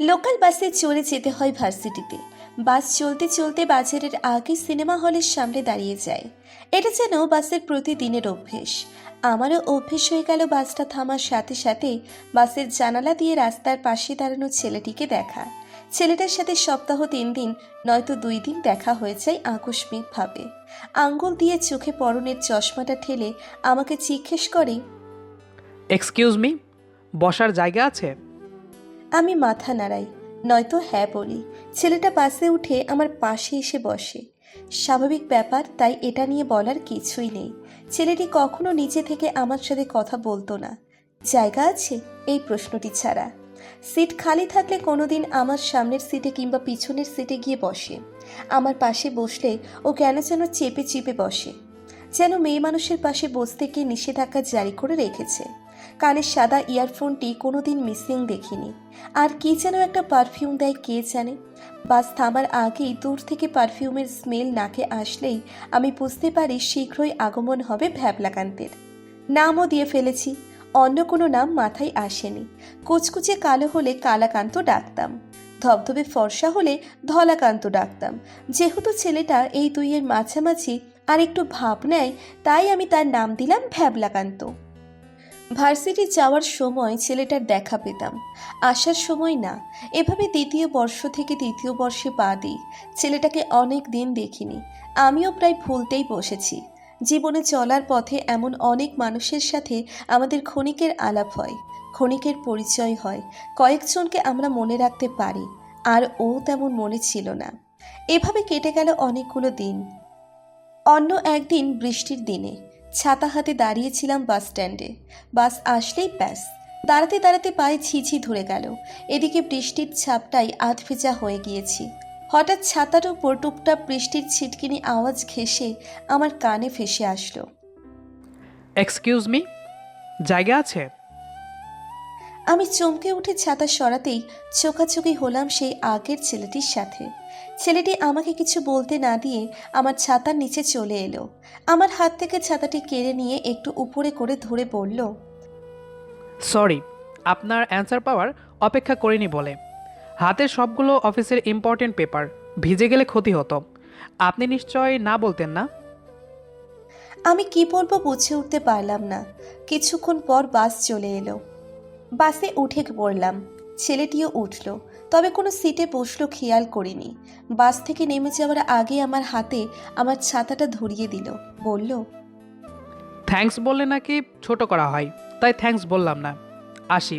Local বাসে চড়ে যেতে হয় ভার্সিটিতে। বাস চলতে চলতে বাজারের আগে সিনেমা হলের সামনে দাঁড়িয়ে যায়। এটা যেন বাসের প্রতিদিনের অভ্যেস। আমারও অভ্যেস হয়ে গেল বাসটা থামার সাথে সাথে বাসের জানালা দিয়ে রাস্তার পাশে দাঁড়ানো ছেলেটিকে দেখা। ছেলেটার সাথে সপ্তাহ 3 দিন নয়তো 2 দিন দেখা হয়ে যায় আকস্মিকভাবে। আঙ্গুল দিয়ে চোখে পরনের চশমাটা ঠেলে আমাকে জিজ্ঞেস করে, এক্সকিউজ মি, বসার জায়গা আছে? আমি মাথা নাড়াই, নয়তো হ্যাঁ বলি। ছেলেটা বাসে উঠে আমার পাশে এসে বসে। স্বাভাবিক ব্যাপার, তাই এটা নিয়ে বলার কিছুই নেই। ছেলেটি কখনো নিচে থেকে আমার সাথে কথা বলতো না, জায়গা আছে এই প্রশ্নটি ছাড়া। সিট খালি থাকলে কোনোদিন আমার সামনের সিটে কিংবা পিছনের সিটে গিয়ে বসে। আমার পাশে বসলে ও কেন যেন চেপে চেপে বসে, যেন মেয়ে মানুষের পাশে বসতে গিয়ে নিষেধাজ্ঞা জারি করে রেখেছে। কানের সাদা ইয়ারফোনটি কোনোদিন মিসিং দেখিনি। আর কি যেন একটা পারফিউম দেয় কে জানে। বাস থামার আগেই দূর থেকে পারফিউমের স্মেল নাকে আসলেই আমি বুঝতে পারি শীঘ্রই আগমন হবে ভ্যাবলাকান্তের। নামও দিয়ে ফেলেছি, অন্য কোনো নাম মাথায় আসেনি। কুচকুচে কালো হলে কালাকান্ত ডাকতাম, ধবধবে ফর্সা হলে ধলাকান্ত ডাকতাম। যেহেতু ছেলেটা এই দুইয়ের মাঝামাঝি আর একটু ভাব নেয়, তাই আমি তার নাম দিলাম ভ্যাবলাকান্ত। ভার্সিটি যাওয়ার সময় ছেলেটার দেখা পেতাম, আসার সময় না। এভাবে দ্বিতীয় বর্ষ থেকে তৃতীয় বর্ষে পা দিই। ছেলেটাকে অনেক দিন দেখিনি। আমিও প্রায় ভুলতেই বসেছি। জীবনে চলার পথে এমন অনেক মানুষের সাথে আমাদের ক্ষণিকের আলাপ হয়, ক্ষণিকের পরিচয় হয়, কয়েকজনকে আমরা মনে রাখতে পারি। আর ও তেমন মনে ছিল না। এভাবে কেটে গেল অনেকগুলো দিন। অন্য একদিন বৃষ্টির দিনে ছাতা হাতে দাঁড়িয়েছিলাম বাস স্ট্যান্ডে। বাস আসলেই ব্যাস, দাঁড়াতে দাঁড়াতে পায়ে ছিছি ধরে গেল। এদিকে বৃষ্টির ছাপটাই আধ ভেজা হয়ে গিয়েছি। হঠাৎ ছাতার উপর টুপটাপ বৃষ্টির ছিটকিনি আওয়াজ ঘেঁষে আমার কানে ভেসে আসলো। এক্সকিউজ মি, জায়গা আছে? আমি চমকে উঠে ছাতা সরাতেই চোখাচোখি হলাম সেই আগের ছেলেটির সাথে। ছেলেটি আমাকে কিছু বলতে না দিয়ে আমার ছাতার নিচে চলে এলো। আমার হাত থেকে ছাতাটি কেড়ে নিয়ে একটু উপরে করে ধরে বলল, সরি, আপনার অ্যান্সার পাওয়ার অপেক্ষা করিনি বলে। হাতের সবগুলো অফিসের ইম্পর্টেন্ট পেপার, ভিজে গেলে ক্ষতি হতো। আপনি নিশ্চয় না বলতেন না? আমি কি বলবো বুঝে উঠতে পারলাম না। কিছুক্ষণ পর বাস চলে এলো। বাসে উঠে পড়লাম। ছেলেটিও উঠল, তবে কোনো সিটে বসলো খেয়াল করিনি। বাস থেকে নেমে যাওয়ার আগে আমার হাতে আমার ছাতাটা ধরিয়ে দিল, বলল, থ্যাঙ্কস বললে নাকি ছোট করা হয়, তাই থ্যাঙ্কস বললাম না। আসি,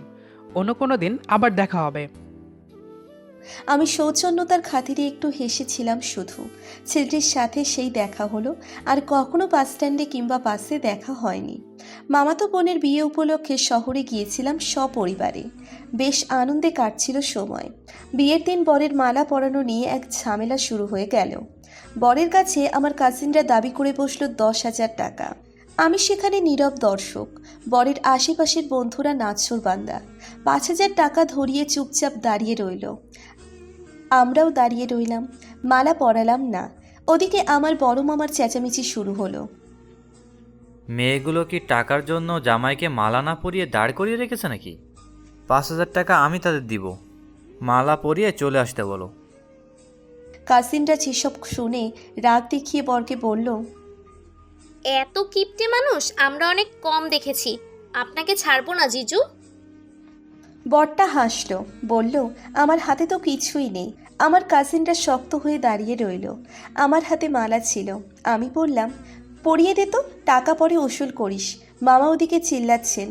অন্য কোনো দিন আবার দেখা হবে। আমি সৌজন্যতার খাতিরে একটু হেসেছিলাম শুধু। ছেলেটির সাথে সেই দেখা হলো, আর কখনো বাস স্ট্যান্ডে কিংবা বাসে দেখা হয়নি। মামাতো বোনের বিয়ে উপলক্ষে শহরে গিয়েছিলাম সপরিবারে। বেশ আনন্দে কাটছিল সময়। বিয়ের দিন বরের মালা পরানো নিয়ে এক ঝামেলা শুরু হয়ে গেল। বরের কাছে আমার কাজিনরা দাবি করে বসলো 10,000 টাকা। আমি সেখানে নীরব দর্শক। বরের আশেপাশের বন্ধুরা নাছোড়বান্দা। 5,000 টাকা ধরিয়ে চুপচাপ দাঁড়িয়ে রইল। আমরাও দাঁড়িয়ে রইলাম, মালা পরালাম না। ওদিকে আমার বড় মামার চেঁচামেচি শুরু হলো। মেয়েগুলো কি টাকার জন্য জামাইকে মালা না পরিয়ে দাঁড় করিয়ে রেখেছে নাকি? 5,000 টাকা আমি তাদের দিব, মালা পরিয়ে চলে আসতে বলো। কাজিনরা যেসব শুনে রাগ দেখিয়ে বরকে বলল, এত কিপ্টে মানুষ আমরা অনেক কম দেখেছি, আপনাকে ছাড়বো না জিজু। বরটা হাসলো, বলল, আমার হাতে তো কিছুই নেই। আমার কাজিনরা শক্ত হয়ে দাঁড়িয়ে রইল। আমার হাতে মালা ছিল। আমি বললাম, পরিয়ে দে তো, টাকা পরে উসুল করিস। মামা ওদিকে চিল্লাচ্ছেন।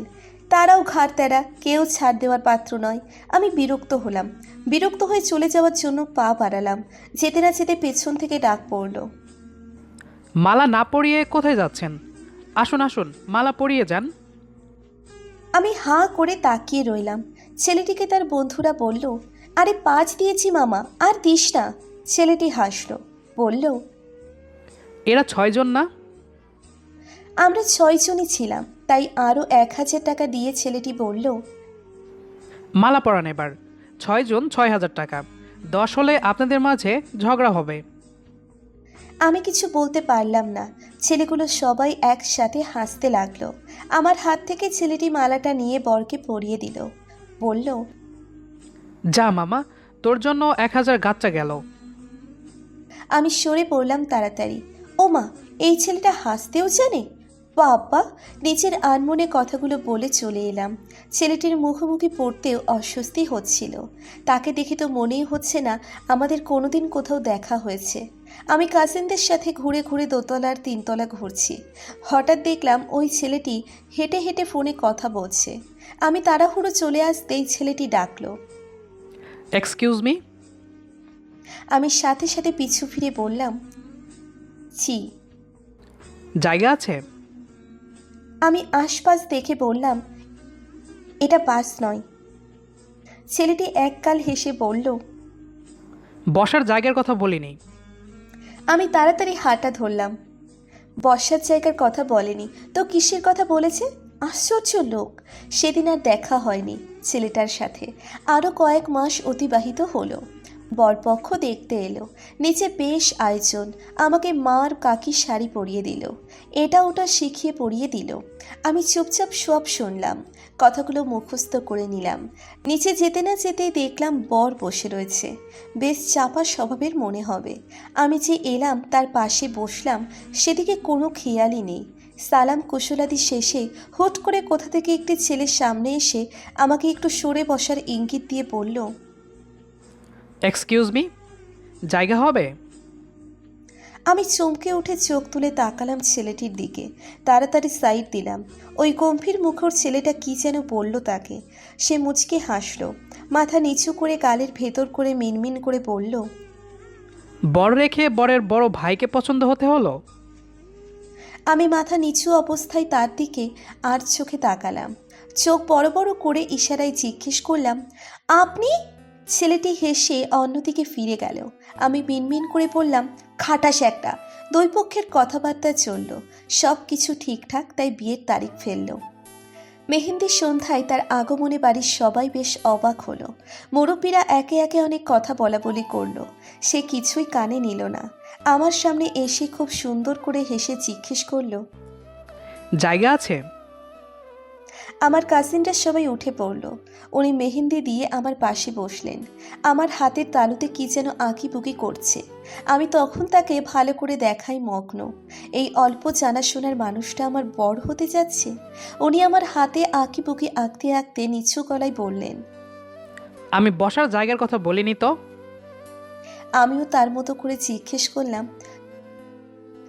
তারাও ঘাড় তেরা, কেউ ছাড় দেওয়ার পাত্র নয়। আমি বিরক্ত হলাম। বিরক্ত হয়ে চলে যাওয়ার জন্য পা বাড়ালাম। যেতে না যেতে পেছন থেকে ডাক পড়ল, মালা না পরিয়ে কোথায় যাচ্ছেন? আসুন আসুন, মালা পরিয়ে যান। আমি হাঁ করে তাকিয়ে রইলাম। ছেলেটিকে তার বন্ধুরা বলল, আরে 5 দিয়েছি মামা, আর দিস না। ছেলেটি হাসল, বলল, এরা 6 জন না? আমরা 6 জনই ছিলাম, তাই আরও 1,000 টাকা দিয়ে ছেলেটি বলল, মালা পরান এবার। 6 জন 6,000 টাকা। 10 হলে আপনাদের মাঝে ঝগড়া হবে। আমি কিছু বলতে পারলাম না। ছেলেগুলো সবাই একসাথে হাসতে লাগলো। আমার হাত থেকে ছেলেটি মালাটা নিয়ে বরকে পরিয়ে দিল, বলল, যা মামা, তোর জন্য 1000 গাচ্চা গেল। আমি সরে পড়লাম তাড়াতাড়ি। ওমা, এই ছেলেটা হাসতেও জানে! বাবা! নিজের আনমনে কথাগুলো বলে চলে এলাম। ছেলেটির মুখোমুখি পড়তেও অস্বস্তি হচ্ছিল। তাকে দেখে তো মনেই হচ্ছে না আমাদের কোনোদিন কোথাও দেখা হয়েছে। আমি কাজিনদের সাথে ঘুরে ঘুরে দোতলার তিনতলা ঘুরছি। হঠাৎ দেখলাম ওই ছেলেটি হেঁটে হেঁটে ফোনে কথা বলছে। আমি তাড়াহুড়ো চলে আসতেই ছেলেটি ডাকলো। Excuse me. আমি সাথে সাথে পিছু ফিরে বললাম, জি। জায়গা আছে? আমি আশপাশ দেখে বললাম, এটা বাস নয়। ছেলেটি একগাল হেসে বলল, বসার জায়গার কথা বলিনি। আমি তাড়াতাড়ি হাঁটা ধরলাম। বসার জায়গার কথা বলেনি তো কিসের কথা বলেছে? আশ্চর্য লোক। সেদিন আর দেখা হয়নি ছেলেটার সাথে। আরও কয়েক মাস অতিবাহিত হলো। বরপক্ষ দেখতে এলো। নিচে বেশ আয়োজন। আমাকে মার কাকি শাড়ি পরিয়ে দিল, এটা ওটা শিখিয়ে পরিয়ে দিল। আমি চুপচাপ সব শুনলাম, কথাগুলো মুখস্থ করে নিলাম। নিচে যেতে না যেতেই দেখলাম বর বসে রয়েছে। বেশ চাপা স্বভাবের মনে হবে। আমি যে এলাম তার পাশে বসলাম, সেদিকে কোনো খেয়ালই নেই। সালাম কুশলাদি শেষে হুট করে কোথা থেকে একটি ছেলের সামনে এসে আমাকে একটু সরে বসার ইঙ্গিত দিয়ে বলল, এক্সকিউজ মি, জায়গা হবে? আমি চমকে উঠে চোখ তুলে তাকালাম ছেলেটির দিকে। তাড়াতাড়ি সাইড দিলাম। ওই গম্ভীর মুখর ছেলেটা কি যেন বলল তাকে। সে মুচকে হাসল, মাথা নিচু করে গালের ভেতর করে মিনমিন করে বলল, বর রেখে বরের বড় ভাইকে পছন্দ হতে হলো? আমি মাথা নিচু অবস্থায় তার দিকে আর চোখে তাকালাম। চোখ বড় বড় করে ইশারায় জিজ্ঞেস করলাম, আপনি? ছেলেটি হেসে অন্যদিকে ফিরে গেল। আমি মিনমিন করে বললাম, খাটাস একটা। দুই পক্ষের কথাবার্তা চলল, সব কিছু ঠিকঠাক, তাই বিয়ের তারিখ ফেলল। মেহেন্দির সন্ধ্যায় তার আগমনে বাড়ির সবাই বেশ অবাক হলো। মুরব্বীরা একে একে অনেক কথা বলা বলি করলো। সে কিছুই কানে নিল না। আমার সামনে এসে খুব সুন্দর করে হেসে জিজ্ঞেস করলো, জায়গা আছে? আমার কাজিনরা সবাই উঠে পড়ল। উনি মেহেন্দি দিয়ে আমার পাশে বসলেন। আমার হাতের তালুতে কি যেন আঁকিবুকি করছে। আমি তখন তাকে ভালো করে দেখাই মগ্ন। এই অল্প জানাশোনার মানুষটা আমার বর হতে যাচ্ছে। উনি আমার হাতে আঁকিবুকি আঁকতে আঁকতে নিচু গলায় বললেন। আমি বসার জায়গার কথা বলিনি তো। আমিও তার মতো করে জিজ্ঞেস করলাম,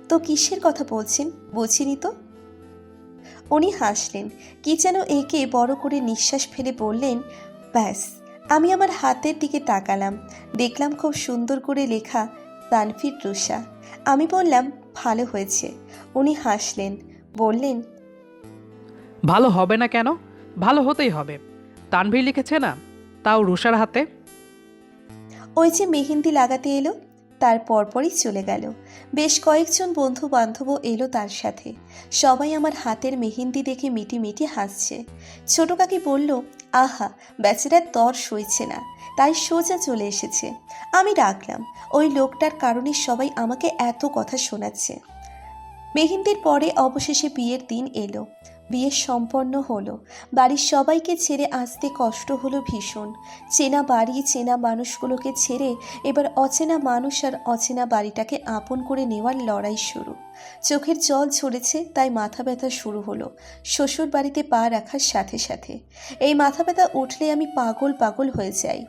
তো কিসের কথা বলছেন, বুঝিনি তো। উনি হাসলেন, কি যেন একে বড় করে নিঃশ্বাস ফেলে বললেন, ব্যাস। আমি আমার হাতের দিকে তাকালাম, দেখলাম খুব সুন্দর করে লেখা, তানভীর রুষা। আমি বললাম, ভালো হয়েছে। উনি হাসলেন, বললেন, ভালো হবে না কেন? ভালো হতেই হবে। তানভীর লিখেছে না, তাও রুষার হাতে। ওই যে মেহেন্দি লাগাতে এলো, তার পরপরই চলে গেল। বেশ কয়েকজন বন্ধু বান্ধবও এলো তার সাথে। সবাই আমার হাতের মেহেন্দি দেখে মিটি মিটি হাসছে। ছোট কাকি বলল, আহা, বেচারার তর সইছে না, তাই সোজা চলে এসেছে। আমি রাখলাম, ওই লোকটার কারণে সবাই আমাকে এত কথা শোনাচ্ছে। মেহেন্দির পরে অবশেষে বিয়ের দিন এলো। বিয়ে সম্পন্ন হলো। বাড়ির সবাইকে ছেড়ে আসতে কষ্ট হলো ভীষণ। চেনা বাড়ি, চেনা মানুষগুলোকে ছেড়ে এবার অচেনা মানুষ আর অচেনা বাড়িটাকে আপন করে নেওয়ার লড়াই শুরু। চোখের জল ঝরেছে, তাই মাথা ব্যথা শুরু হলো শ্বশুর বাড়িতে পা রাখার সাথে সাথে। এই মাথা ব্যথা উঠলে আমি পাগল পাগল হয়ে যাই।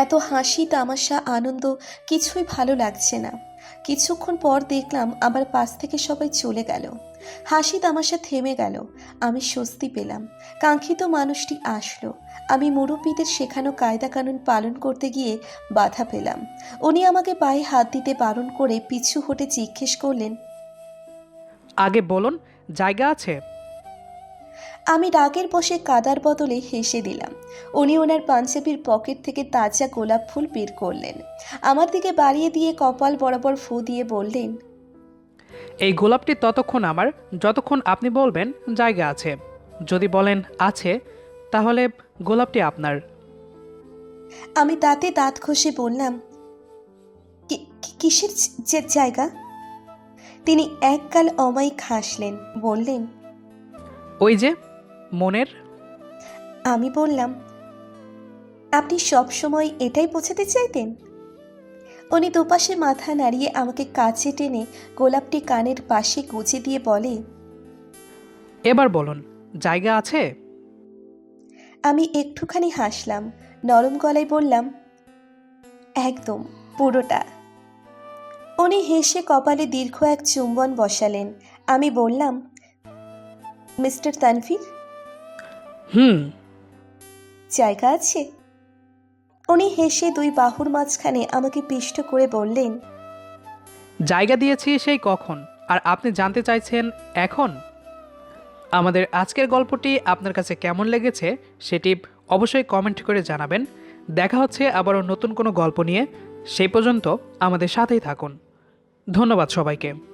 এত হাসি তামাশা আনন্দ কিছুই ভালো লাগছে না। কিছুক্ষণ পর দেখলাম আমার পাশ থেকে সবাই চলে গেল। হাসি তামাশা থেমে গেল। আমি স্বস্তি পেলাম। কাঙ্ক্ষিত মানুষটি আসলো। আমি মুরব্বীদের শেখানো কায়দা কানুন পালন করতে গিয়ে বাধা পেলাম। উনি আমাকে পায়ে হাত দিতে বারণ করে পিছু হটে জিজ্ঞেস করলেন, আগে বলুন, জায়গা আছে? আমি রাগের বশে কাদার বদলে হেসে দিলাম। উনি ওনার পাঞ্জাবির পকেট থেকে তাজা গোলাপ ফুল বের করলেন, আমার দিকে বাড়িয়ে দিয়ে কপাল বরাবর ফু দিয়ে বললেন, এই গোলাপটি ততক্ষণ আমার যতক্ষণ আপনি বলবেন জায়গা আছে। যদি বলেন আছে, তাহলে গোলাপটি আপনার। আমি দাঁতে দাঁত ঘষে বললাম, কিসের জায়গা? তিনি একগাল অমায়িক হাসলেন, বললেন, ওই যে মনের। আমি বললাম, আপনি সব সময় এটাই বোঝাতে চাইতেন? উনি দুপাশে মাথা নাড়িয়ে আমাকে কাছে টেনে গোলাপটি কানের পাশে গুজে দিয়ে বলে, এবার বলুন, জায়গা আছে? আমি একটুখানি হাসলাম, নরম গলায় বললাম, একদম, পুরোটা। উনি হেসে কপালে দীর্ঘ এক চুম্বন বসালেন। আমি বললাম, মিস্টার তানভীর, হুম। জায়গা আছে? উনি হেসে দুই বাহুর মাঝখানে আমাকে পিষ্ট করে বললেন, জায়গা দিয়েছি সেই কখন, আর আপনি জানতে চাইছেন এখন? আমাদের আজকের গল্পটি আপনার কাছে কেমন লেগেছে সেটি অবশ্যই কমেন্ট করে জানাবেন। দেখা হচ্ছে আবারও নতুন কোনো গল্প নিয়ে। সেই পর্যন্ত আমাদের সাথেই থাকুন। ধন্যবাদ সবাইকে।